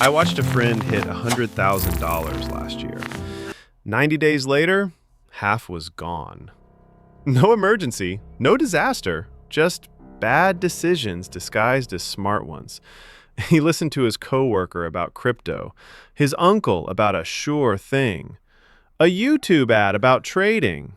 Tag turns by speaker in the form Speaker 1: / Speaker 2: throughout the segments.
Speaker 1: I watched a friend hit $100,000 last year. 90 days later, half was gone. No emergency, no disaster, just bad decisions disguised as smart ones. He listened to his coworker about crypto, his uncle about a sure thing, a YouTube ad about trading.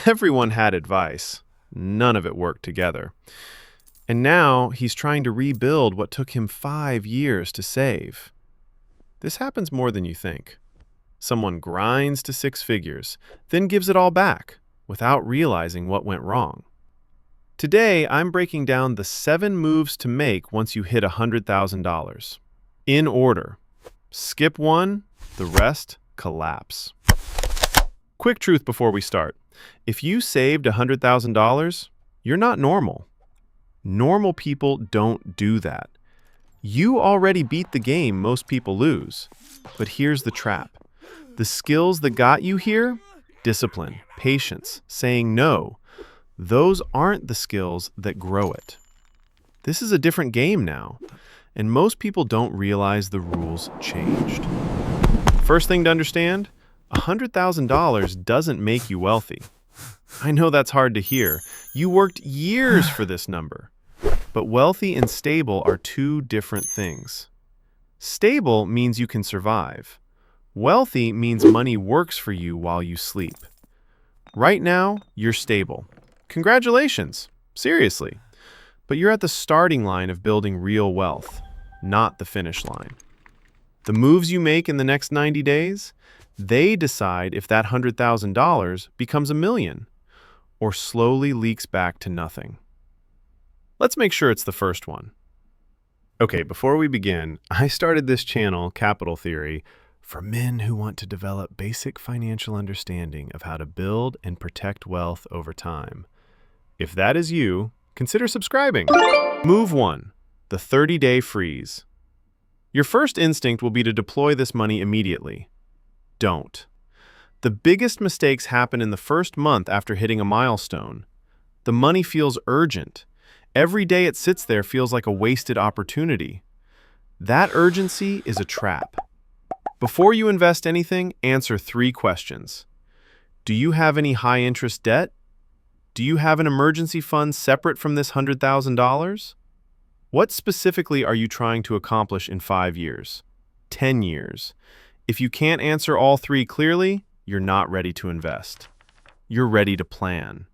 Speaker 1: Everyone had advice. None of it worked together. And now he's trying to rebuild what took him 5 years to save. This happens more than you think. Someone grinds to 6 figures, then gives it all back without realizing what went wrong. Today, I'm breaking down the 7 moves to make once you hit $100,000. In order. Skip one, the rest collapse. Quick truth before we start. If you saved $100,000, you're not normal. Normal people don't do that. You already beat the game most people lose. But here's the trap. The skills that got you here, discipline, patience, saying no, those aren't the skills that grow it. This is a different game now, and most people don't realize the rules changed. First thing to understand, $100,000 doesn't make you wealthy. I know that's hard to hear. You worked years for this number. But wealthy and stable are two different things. Stable means you can survive. Wealthy means money works for you while you sleep. Right now, you're stable. Congratulations, seriously. But you're at the starting line of building real wealth, not the finish line. The moves you make in the next 90 days, they decide if that $100,000 becomes $1 million or slowly leaks back to nothing. Let's make sure it's the first one. Okay, before we begin, I started this channel, Capital Theory, for men who want to develop basic financial understanding of how to build and protect wealth over time. If that is you, consider subscribing. Move 1, the 30-day freeze. Your first instinct will be to deploy this money immediately. Don't. The biggest mistakes happen in the first month after hitting a milestone. The money feels urgent. Every day it sits there feels like a wasted opportunity. That urgency is a trap. Before you invest anything, answer 3 questions. Do you have any high-interest debt? Do you have an emergency fund separate from this $100,000? What specifically are you trying to accomplish in 5 years? 10 years? If you can't answer all 3 clearly, you're not ready to invest. You're ready to plan.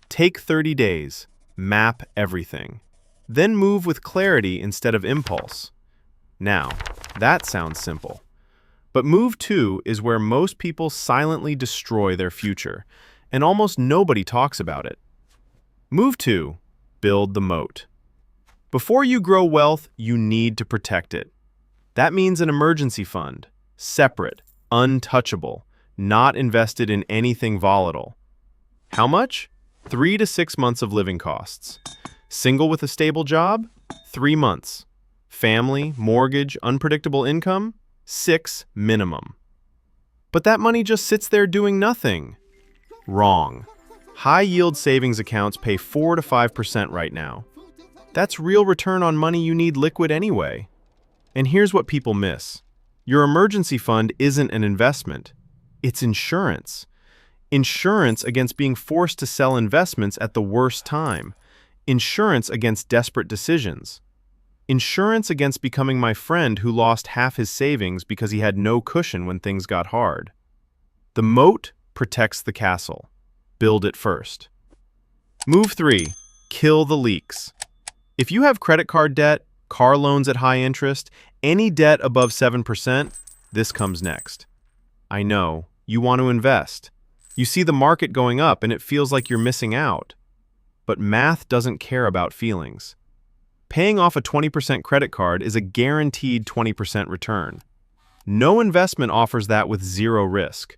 Speaker 1: Take 30 days. Map everything. Then move with clarity instead of impulse. Now, that sounds simple. But move 2 is where most people silently destroy their future, and almost nobody talks about it. Move 2, build the moat. Before you grow wealth, you need to protect it. That means an emergency fund, separate, untouchable, not invested in anything volatile. How much? 3 to 6 months of living costs. Single with a stable job? 3 months. Family, mortgage, unpredictable income? 6 minimum. But that money just sits there doing nothing. Wrong. High-yield savings accounts pay 4 to 5% right now. That's real return on money you need liquid anyway. And here's what people miss. Your emergency fund isn't an investment. It's insurance. Insurance against being forced to sell investments at the worst time. Insurance against desperate decisions. Insurance against becoming my friend who lost half his savings because he had no cushion when things got hard. The moat protects the castle. Build it first. Move 3, kill the leaks. If you have credit card debt, car loans at high interest, any debt above 7%, this comes next. I know, you want to invest. You see the market going up and it feels like you're missing out. But math doesn't care about feelings. Paying off a 20% credit card is a guaranteed 20% return. No investment offers that with 0 risk.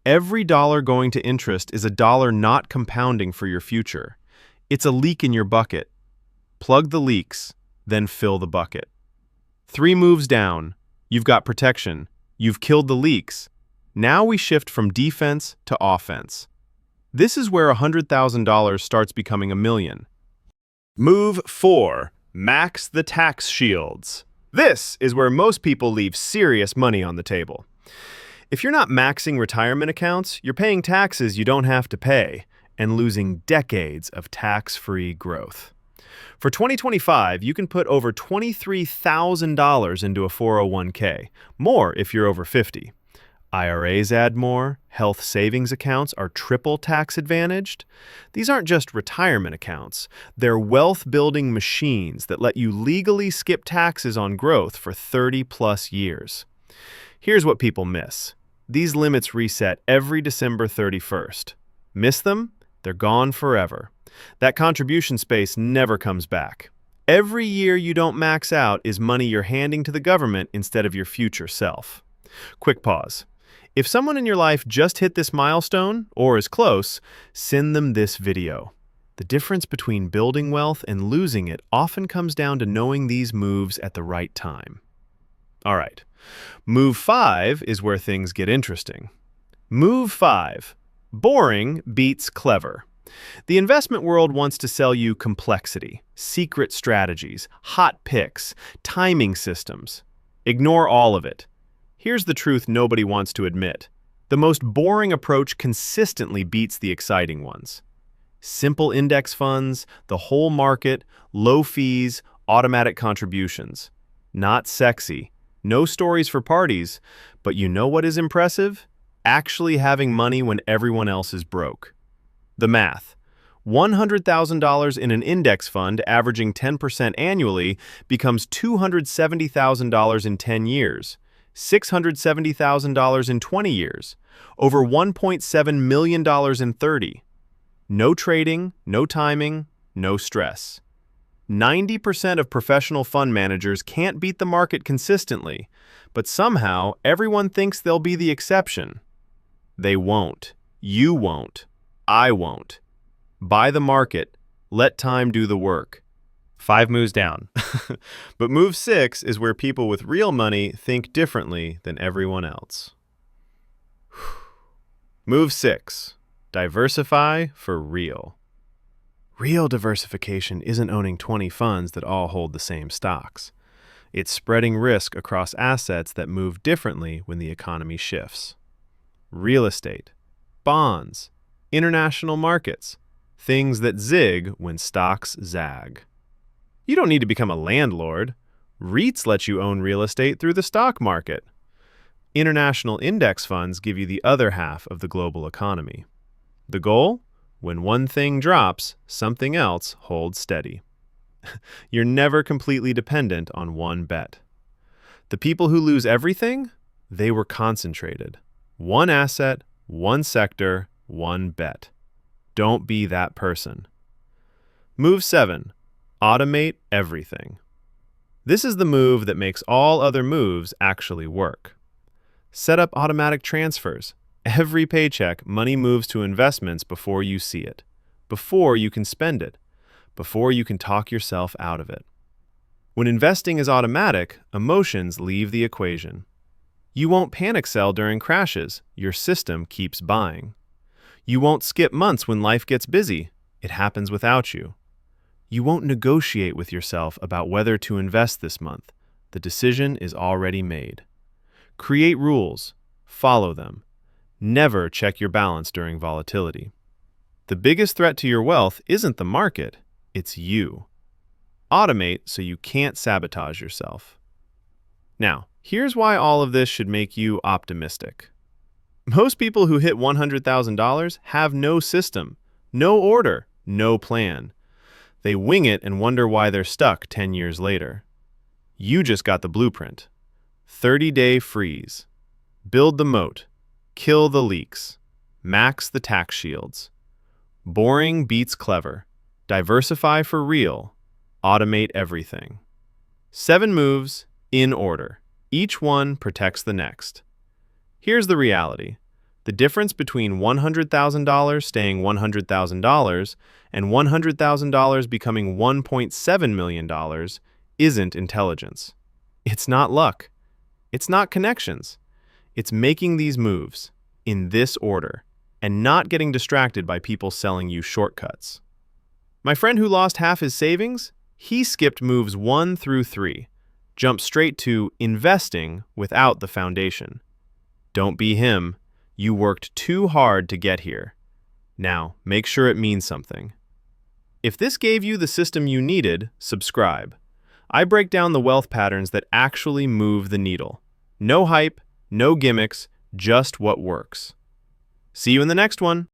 Speaker 1: Every dollar going to interest is a dollar not compounding for your future. It's a leak in your bucket. Plug the leaks, then fill the bucket. 3 moves down. You've got protection. You've killed the leaks. Now we shift from defense to offense. This is where $100,000 starts becoming $1 million. Move 4. Max the tax shields. This is where most people leave serious money on the table. If you're not maxing retirement accounts, you're paying taxes you don't have to pay and losing decades of tax-free growth. For 2025, you can put over $23,000 into a 401k, more if you're over 50. IRAs add more, health savings accounts are triple tax advantaged. These aren't just retirement accounts, they're wealth-building machines that let you legally skip taxes on growth for 30-plus years. Here's what people miss. These limits reset every December 31st. Miss them? They're gone forever. That contribution space never comes back. Every year you don't max out is money you're handing to the government instead of your future self. Quick pause. If someone in your life just hit this milestone, or is close, send them this video. The difference between building wealth and losing it often comes down to knowing these moves at the right time. All right. Move 5 is where things get interesting. Move 5. Boring beats clever. The investment world wants to sell you complexity, secret strategies, hot picks, timing systems. Ignore all of it. Here's the truth nobody wants to admit. The most boring approach consistently beats the exciting ones. Simple index funds, the whole market, low fees, automatic contributions. Not sexy. No stories for parties, but you know what is impressive? Actually having money when everyone else is broke. The math. $100,000 in an index fund averaging 10% annually becomes $270,000 in 10 years, $670,000 in 20 years, over $1.7 million in 30. No trading, no timing, no stress. 90% of professional fund managers can't beat the market consistently, but somehow everyone thinks they'll be the exception. They won't. You won't. I won't. Buy the market. Let time do the work. 5 moves down. But move 6 is where people with real money think differently than everyone else. Move 6. Diversify for real. Real diversification isn't owning 20 funds that all hold the same stocks. It's spreading risk across assets that move differently when the economy shifts. Real estate, bonds, international markets, things that zig when stocks zag. You don't need to become a landlord. REITs let you own real estate through the stock market. International index funds give you the other half of the global economy. The goal? When one thing drops, something else holds steady. You're never completely dependent on one bet. The people who lose everything, they were concentrated. One asset, one sector, one bet. Don't be that person. Move 7. Automate everything. This is the move that makes all other moves actually work. Set up automatic transfers. Every paycheck, money moves to investments before you see it, before you can spend it, before you can talk yourself out of it. When investing is automatic, emotions leave the equation. You won't panic sell during crashes. Your system keeps buying. You won't skip months when life gets busy. It happens without you. You won't negotiate with yourself about whether to invest this month. The decision is already made. Create rules. Follow them. Never check your balance during volatility. The biggest threat to your wealth isn't the market, it's you. Automate so you can't sabotage yourself. Now, here's why all of this should make you optimistic. Most people who hit $100,000 have no system, no order, no plan. They wing it and wonder why they're stuck 10 years later. You just got the blueprint. 30-day freeze. Build the moat. Kill the leaks. Max the tax shields. Boring beats clever. Diversify for real. Automate everything. 7 moves in order. Each one protects the next. Here's the reality. The difference between $100,000 staying $100,000 and $100,000 becoming $1.7 million isn't intelligence. It's not luck. It's not connections. It's making these moves in this order and not getting distracted by people selling you shortcuts. My friend who lost half his savings, he skipped moves 1 through 3. Jump straight to investing without the foundation. Don't be him. You worked too hard to get here. Now, make sure it means something. If this gave you the system you needed, subscribe. I break down the wealth patterns that actually move the needle. No hype, no gimmicks, just what works. See you in the next one.